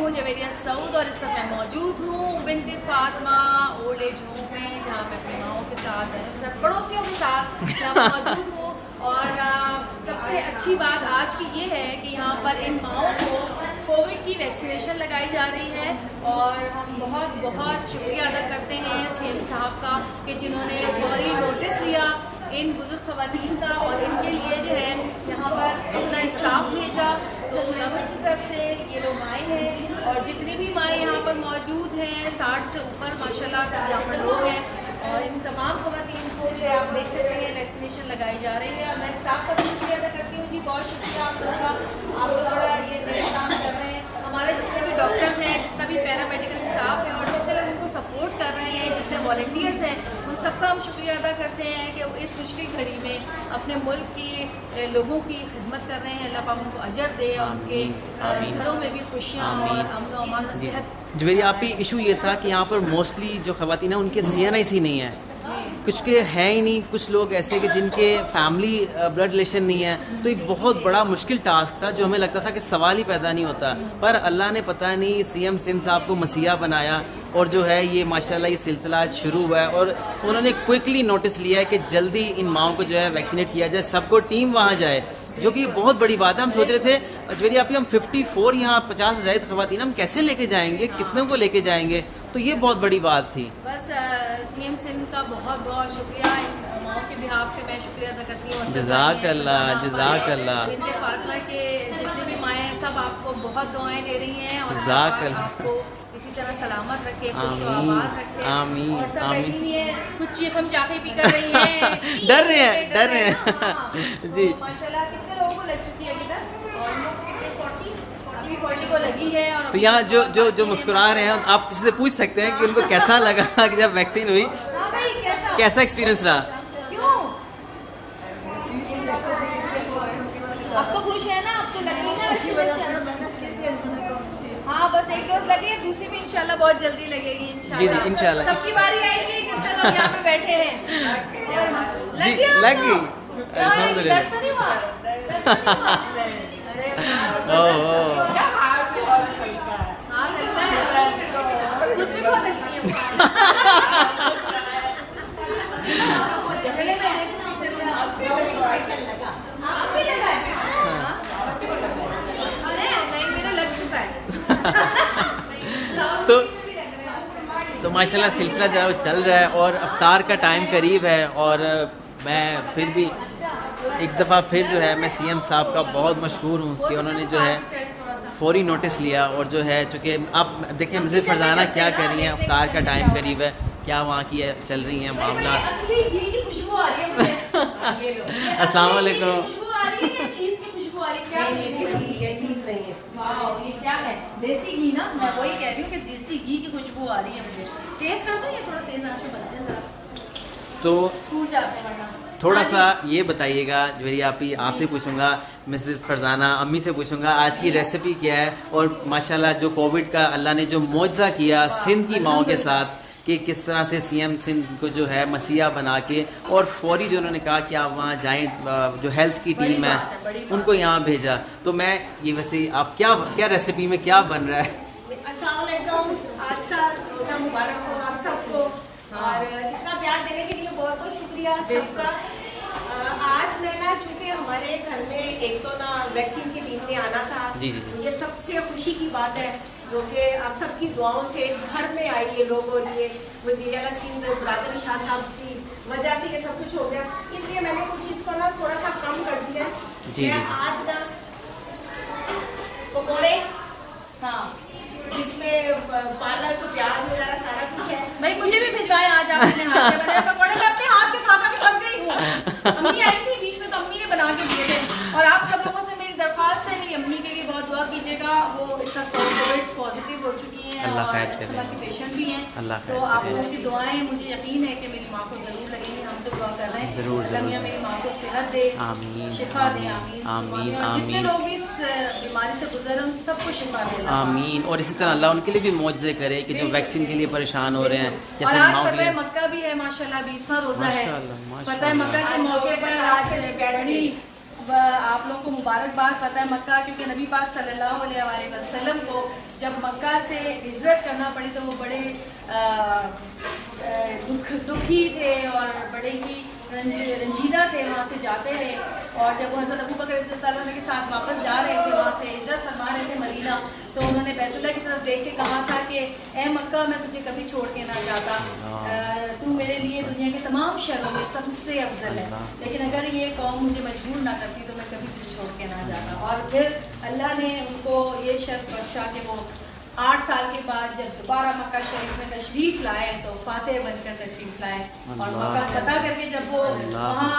हूँ जवेरिया सऊद और इस समय मौजूद हूँ बिन्ते फातिमा ओल्ड एज होम में, जहाँ मैं अपनी माओं के साथ, बहनों के साथ, पड़ोसियों के साथ यहाँ मौजूद हूँ। और सबसे अच्छी बात आज की ये है कि यहाँ पर इन माओं को कोविड की वैक्सीनेशन लगाई जा रही है और हम बहुत बहुत शुक्रिया अदा करते हैं सीएम साहब का कि जिन्होंने फौरी नोटिस लिया इन बुजुर्ग खवातीन का और इनके लिए जो है यहाँ पर अपना स्टाफ भेजा। तो गवर्नमेंट की तरफ से ये लोग आए हैं और जितनी भी माएँ यहाँ पर मौजूद हैं 60 से ऊपर माशाल्लाह यहाँ पर लोग हैं और इन तमाम खवातीन को जो आप देख सकते हैं वैक्सीनेशन लगाई जा रही है। मैं स्टाफ का भी शुक्रिया अदा करती हूँ जी, बहुत शुक्रिया आप लोगों का, आप लोग बड़ा ये नया काम कर रहे हैं। हमारे जितने भी डॉक्टर्स हैं, जितना भी पैरामेडिकल स्टाफ है और जितने लोग उनको सपोर्ट कर रहे हैं, जितने वॉलंटियर्स हैं, उन सबका हम शुक्रिया अदा करते हैं कि इस मुश्किल घड़ी में अपने मुल्क की लोगों की खिदमत कर रहे हैं। अल्लाह पाक उनको अजर दे और उनके घरों में भी खुशियाँ और अमन और अमान और सेहत। जवेरिया आप ही इशू ये था कि यहाँ पर मोस्टली जो खवातीन हैं उनके CNIC नहीं है, कुछ के हैं ही नहीं, कुछ लोग ऐसे कि जिनके फैमिली ब्लड रिलेशन नहीं है। तो एक बहुत बड़ा मुश्किल टास्क था जो हमें लगता था कि सवाल ही पैदा नहीं होता, पर अल्लाह ने पता नहीं CM सिंध साहब को मसीहा बनाया और जो है ये माशाल्लाह ये सिलसिला आज शुरू हुआ है और उन्होंने क्विकली नोटिस लिया है कि जल्दी इन माओं को जो है वैक्सीनेट किया जाए, सबको टीम वहाँ जाए, जो कि बहुत बड़ी बात है। हम सोच रहे थे जवेरिया आप हम 54 यहाँ 50 से ज़ायद खवातीन हम कैसे लेके जाएंगे, कितनों को लेके जाएंगे, तो ये बहुत बड़ी बात थी। बस सीएम सिंध का बहुत बहुत शुक्रिया, इन माओं के बिहाफ पे मैं शुक्रिया अदा करती हूँ। जज़ाकल्लाह जज़ाकल्लाह। बिन्ते फातिमा के जितने भी माएँ हैं सब आपको बहुत दुआएं दे रही हैं और जज़ाकल्लाह। आपको इसी तरह सलामत रखे, खुश और आबाद रखे। आमीन और सब आमीन। बैठी हुई है, कुछ चीख हम चाहे भी कर रही हैं डर रहे हैं, डर रहे हैं। हाँ। जी तो माशाल्लाह कितने लोगों को लग चुकी है अभी तक? अभी 40 को लगी है। और तो यहाँ जो मुस्कुरा रहे हैं आप किसी से पूछ सकते हैं कि उनको कैसा लगा कि जब वैक्सीन हुई, हाँ भाई, कैसा एक्सपीरियंस रहा? क्यों आपको खुश है ना? आपको लगी ना? हाँ बस एक डोज लगी है, दूसरी भी इंशाल्लाह बहुत जल्दी लगेगी इंशाल्लाह। जी जी इंशाल्लाह। सबकी बारी आएगी, कितने लोग यहाँ पे बैठे हैं? जी लग गई अल्हम्दुलिल्लाह। दर्द तो नहीं हुआ? दर्द तो नहीं हुआ? अरे ओह हाँ हल्का है, खुद भी बहुत हल्की है। चहले में देखना आप भी लगा है? अरे नहीं, मेरा लग चुका है। तो माशाल्लाह सिलसिला जो है वो चल रहा है और अफ्तार का टाइम करीब है और मैं फिर भी एक दफ़ा फिर जो है मैं CM साहब का बहुत मशहूर हूँ कि उन्होंने जो है फौरी नोटिस लिया और जो है चूँकि आप देखें मुझे फरजाना क्या कर रही हैं, अफ्तार का टाइम करीब है, क्या वहाँ की चल रही हैं मामला। अस्सलाम वालेकुम। ये क्या है? देसी घी ना, मैं वही कह रही हूँ कि देसी घी की खुशबू आ रही है मुझे। टेस्ट कर दो, ये थोड़ा तेज आंच पे बनते हैं जरा, तो टूट जाते हैं वरना। थोड़ा सा ये बताइएगा जवेरिया आप ही, आपसे पूछूंगा, मिसेस फरजाना अम्मी से पूछूंगा आज की रेसिपी क्या है और माशाल्लाह जो कोविड का अल्लाह ने जो मौजज़ा किया सिंध की माओं के साथ कि किस तरह से CM सिंध को जो है मसीहा बना के और फौरी जो उन्होंने कहा कि आप वहाँ जाएं, जो हेल्थ की टीम है उनको यहाँ भेजा। तो मैं ये वैसे आप क्या रेसिपी में क्या बन रहा है? अस्सलाम वालेकुम, आज का रोज़ा मुबारक हो आप सबको और इतना प्यार देने के लिए बहुत बहुत शुक्रिया सबका। आज मैं ना चूँकि हमारे घर में एक तो ना वैक्सीन की टीम ने आना था, जी। मुझे सबसे खुशी की बात है जो कि आप सबकी दुआओं से घर में आई ये लोग और ये वज़ीर आला सिंध बरादर शाह साहब की वजह से ये सब कुछ हो गया, इसलिए मैंने कुछ इसको ना थोड़ा सा कम कर दिया। जी आज ना पकौड़े, हाँ जिसमें पालक प्याज वगैरह सारा कुछ है। भाई मुझे भी भिजवाए आज आप अपने हाथ से बने पकौड़े। मैं अपने हाथ के खा के थक गई हूँ। अम्मी आई थी बीच में तो अम्मी ने बना के दिए थे और आप सब लोगों से मेरी दरख्वास्त है मेरी अम्मी के लिए बहुत दुआ कीजिएगा। वो इस वक्त कोविड पॉजिटिव हो चुकी हैं अल्लाह और खैर करे। अस्थमा की पेशेंट भी हैं। अल्लाह तो खैर आप करे। लोगों की दुआएं मुझे यकीन है कि मेरी माँ को जरूर लगेंगी। हम तो दुआ कर रहे हैं जरूर, अल्लाह मियां मेरी माँ को सेहत दे, आमीन, शिफा दे। आमीन आमीन, और जितने आमीन। लोग इस बीमारी से गुजर उन सबको शिफा दे। आमीन। और इसी तरह अल्लाह उनके लिए भी मौजज़े करे कि जो वैक्सीन के लिए परेशान हो रहे हैं, और जैसे आज माओ के फतह लिए। मक्का भी है माशाल्लाह, 20वां रोजा है। माशाल्लाह, माशाल्लाह। फतह मक्का के मौके पर आज बड़ी आप लोगों को मुबारकबाद फतह मक्का, क्योंकि नबी पाक सल्लल्लाहु अलैहि वसल्लम को जब मक्का से हिजरत करना पड़ी तो वो बड़े दुखी थे और बड़े ही रंजीदा थे, वहाँ से जाते हैं। और जब वो हज़रत अबू बकर रज़ियल्लाहु अन्हु के साथ वापस जा रहे थे, वहाँ से हिजरत फरमा रहे थे मदीना, तो उन्होंने बैतुल्लाह की तरफ देख के कहा था कि ए मक्का, मैं तुझे कभी छोड़ के ना जाता, तू मेरे लिए दुनिया के तमाम शहरों में सबसे अफजल है, लेकिन अगर ये कौम मुझे मजबूर ना करती तो मैं कभी तुझे छोड़ के ना जाता। और फिर अल्लाह ने उनको ये शर्त बख्शा कि वो 8 साल के बाद जब दोबारा मक्का शरीफ में तशरीफ लाए तो फातेह बनकर तशरीफ लाए। और मक्का फतह करके जब वो वहाँ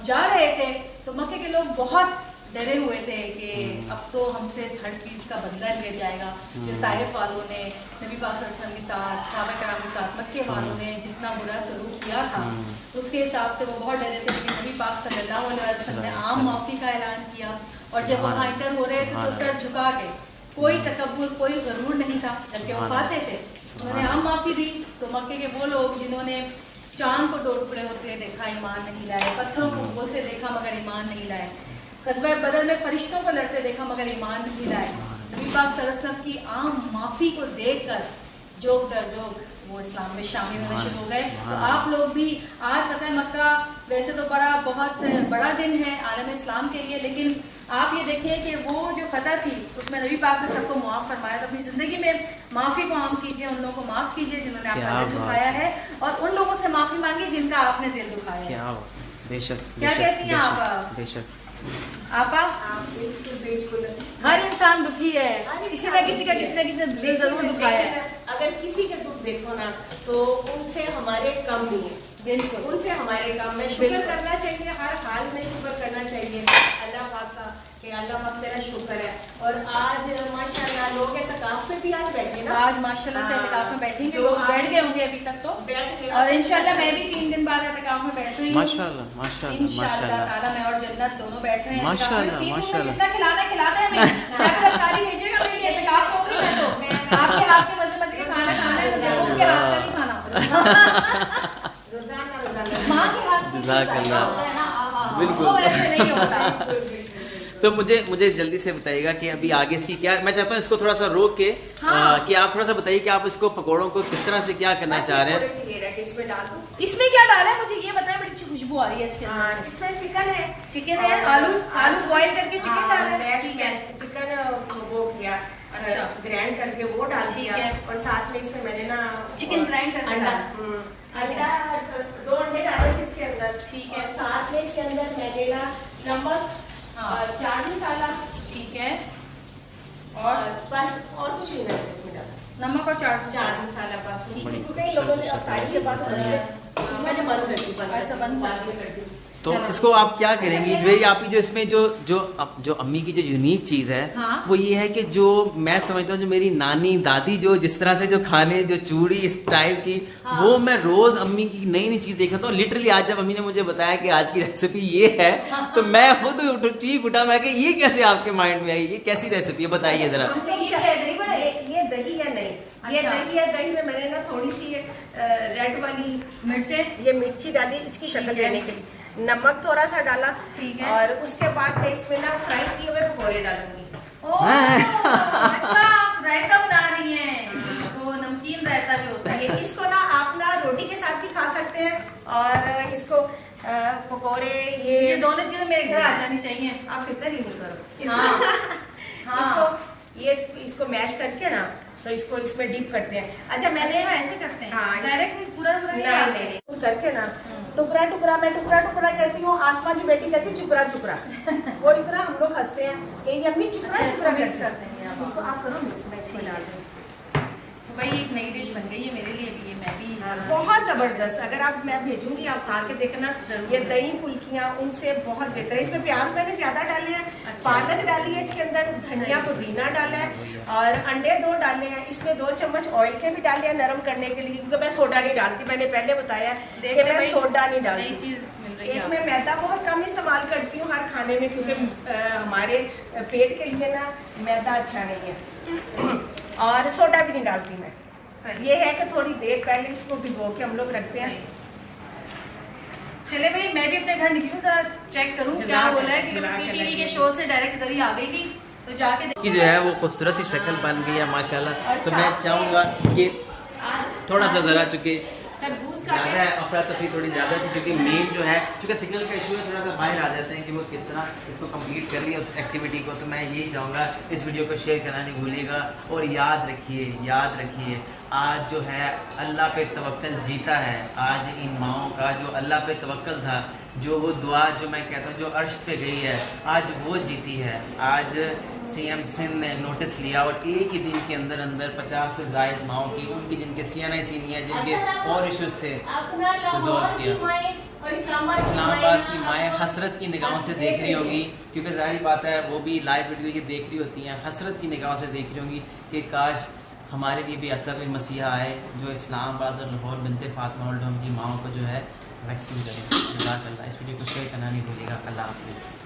जा रहे थे तो मक्के के लोग बहुत डरे हुए थे कि अब तो हमसे हर चीज़ का बदला लिया जाएगा। जो ताइफ वालों ने नबी पाक सल्लल्लाहु अलैहि वसल्लम के साथ, सहाबा किराम के साथ, मक्के वालों ने जितना बुरा सलूक किया था उसके हिसाब से वो बहुत डरे थे। लेकिन नबी पाक सल्लल्लाहु अलैहि वसल्लम ने आम माफ़ी का ऐलान किया और जब वहाँ इंटर हो रहे थे तो सर झुका के, कोई तकब्बुर, कोई गरूर नहीं था, जबकि वो खाते थे। उन्होंने आम माफ़ी दी तो मक्के के वो लोग जिन्होंने चांद को 2 टुकड़े होते देखा, ईमान नहीं लाए, पत्थरों को बोलते देखा मगर ईमान नहीं लाए, ग़ज़वा बदर में फरिश्तों को लड़ते देखा मगर ईमान नहीं लाए, नबी पाक सल्लल्लाहु अलैहि वसल्लम की आम माफ़ी को देखकर जोग दर जोग वो इस्लाम में शामिल होने शुरू हो गए। तो आप लोग भी आज फतह मक्का वैसे तो बहुत बड़ा दिन है आलम इस्लाम के लिए, लेकिन आप ये देखिए कि वो जो फतह थी उसमें नबी पाक ने सबको मुआफ़ फरमाया। तो अपनी ज़िंदगी में माफ़ी को आम कीजिए, उन लोगों को माफ़ कीजिए जिन्होंने आपका दिल दुखाया है, और उन लोगों से माफ़ी मांगिए जिनका आपने दिल दुखाया है। बेशक। क्या कहती हैं आप? बेशक आपा, बिल्कुल हर इंसान दुखी है, किसी न किसी ने दिल जरूर दुखाया है। अगर किसी के दुख देखो ना तो उनसे हमारे कम नहीं है, बिल्कुल उनसे हमारे काम में शुक्र करना चाहिए, हर हाल में शुक्र करना चाहिए अल्लाह पाक का कि अल्लाह पाक तेरा शुक्र है। और आज माशाल्लाह लोग इत्तिकाफ में भी आज बैठे ना, आज माशाल्लाह से इत्तिकाफ में बैठेंगे, लोग बैठ गए होंगे अभी तक तो, और इंशाल्लाह मैं भी 3 दिन बाद इत्तिकाफ में बैठ रही हूँ माशाल्लाह इंशाल्लाह ताला। मैं और जन्नत दोनों बैठ रहे हैं माशाल्लाह माशाल्लाह। जितना खिलाना हमें सारी भेजिएगा, मेरे लिए इत्तिकाफ होगी, मैं तो आपके हाथ के मजे मजे का खाना खाना है मुझे, उनके हाथ का नहीं खाना, माँ के हाथ की बिल्कुल वो वैसे नहीं होता। तो मुझे जल्दी से बताइएगा कि अभी आगे इसकी क्या, मैं चाहता हूँ इसको थोड़ा सा रोक के कि आप थोड़ा सा बताइए कि आप इसको पकौड़ों को किस तरह से क्या करना चाह रहे हैं। इसमें क्या डाला है मुझे ये बताएं, बड़ी अच्छी खुशबू आ रही है इसके अंदर। इसमें चिकन है, आलू बॉईल करके चिकन डाला है, ठीक है, चिकन वो किया, अच्छा ग्राइंड करके वो डाल दिया, और साथ में इसमें मैंने ना चिकन ग्राइंड करके अंडा 2 अंडे डाले इसके अंदर, ठीक है, साथ में इसके अंदर मैंने ना नमक और चाट मसाला, ठीक है, और बस और कुछ नहीं डाला इसमें, डाला नमक और चाट मसाला बस। कई लोगों ने तारीफ के बाद मैंने बंद कर दी। तो इसको आप क्या करेंगी भाई, आपकी जो इसमें जो अम्मी की जो यूनिक चीज है, हाँ? वो ये है कि जो मैं समझता हूँ जो मेरी नानी दादी जो जिस तरह से जो खाने जो चूड़ी इस टाइप की, हाँ? वो मैं रोज अम्मी की नई नई चीज देखता हूँ। लिटरली आज जब अम्मी ने मुझे बताया कि आज की रेसिपी ये है, हाँ? तो मैं खुद चीख उठा, मैं कि ये कैसे आपके माइंड में आई, ये कैसी रेसिपी है, बताइए जरा। ये दही है नहीं, ये दही है, दही में मैंने ना थोड़ी सी रेड वाली मिर्चें, ये मिर्ची डाली इसकी शक्ल देने के लिए, नमक थोड़ा सा डाला, ठीक है, और उसके बाद मैं इसमें ना फ्राई किए हुए पकौड़े डालूंगी। अच्छा रायता बना रही हैं, तो नमकीन रायता जो होता है, इसको ना आप ना रोटी के साथ भी खा सकते हैं, और इसको पकौड़े ये दोनों चीजें मेरे घर आ जानी चाहिए, आप फिक्र ही नहीं करो। इसको मैश करके ना तो इसको इसमें डीप करते हैं। अच्छा मैंने ऐसे करते हैं, डायरेक्ट पूरा नहीं करके ना टुकड़ा टुकड़ा, मैं टुकड़ा टुकड़ा कहती हूँ, आसमान की बेटी कहती है चुकड़ा चुकड़ा, वो इतना हम लोग हंसते हैं कि ये अम्मी चुकड़ा चुकड़ा मिक्स करते हैं, इसको आप करो मिक्स, मैं इसमें डाल दूँ। भाई एक नई डिश बन गई है मेरे लिए भी, ये मैं भी बहुत जबरदस्त, अगर आप मैं भेजूंगी आप खा के देखना, ये दही फुल्कियाँ उनसे बहुत बेहतर है। इसमें प्याज मैंने ज्यादा डाले हैं, पालक डाली है इसके अंदर, धनिया पुदीना डाला है, और अंडे 2 डाले हैं, इसमें 2 चम्मच ऑयल के भी डाले हैं नरम करने के लिए, क्योंकि मैं सोडा नहीं डालती, मैंने पहले बताया कि मैं सोडा नहीं डालती। एक मैं मैदा बहुत कम इस्तेमाल करती हूँ हर खाने में, क्योंकि हमारे पेट के लिए ना मैदा अच्छा नहीं है, और सोडा भी नहीं डालती मैं। ये है कि थोड़ी देर पहले इसको भिगो के हम लोग रखते हैं, चले भाई, मैं भी अपने घर निकलूं, जरा चेक करूं क्या बोला है, क्योंकि पीटीवी के शो से डायरेक्ट इधर ही आ गई थी, तो जाके की जो है वो खूबसूरत सी शक्ल बन गई है माशाल्लाह। तो मैं चाहूँगा कि थोड़ा सा ज़रा चूँकि ज़्यादा है अफरा तफरी थोड़ी ज़्यादा थी, क्योंकि मेन जो है चूँकि सिग्नल का इशू है, थोड़ा सा बाहर आ जाते हैं कि वो किस तरह इसको कंप्लीट कर लिया उस एक्टिविटी को। तो मैं यही चाहूँगा इस वीडियो को शेयर करना नहीं भूलिएगा, और याद रखिए आज जो है अल्लाह पे तवक्कल जीता है। आज इन माओं का जो अल्लाह पे तवक्कल था, जो वो दुआ जो मैं कहता हूँ जो अर्श पे गई है, आज वो जीती है। आज सीएम सिंध ने नोटिस लिया और एक ही दिन के अंदर 50 से ज़ायद माओं की, उनकी जिनके CNIC नहीं है, जिनके और इश्यूज थे, रिजॉल्व किया। इस्लामाबाद की माएँ हसरत की निगाहों से देख रही होंगी, क्योंकि जाहिर बात है वो भी लाइव वीडियो ये देख रही होती हैं, हसरत की निगाहों से देख रही होंगी कि काश हमारे लिए भी ऐसा कोई मसीहा आए जो इस्लामाबाद और लाहौर बिनते फातिमा ओल्ड होम की माओं को जो है वैक्सीन करें। जज़ाकल्लाह। इस वीडियो को शेयर करना नहीं भूलिएगा। अल्लाह हाफ़िज़।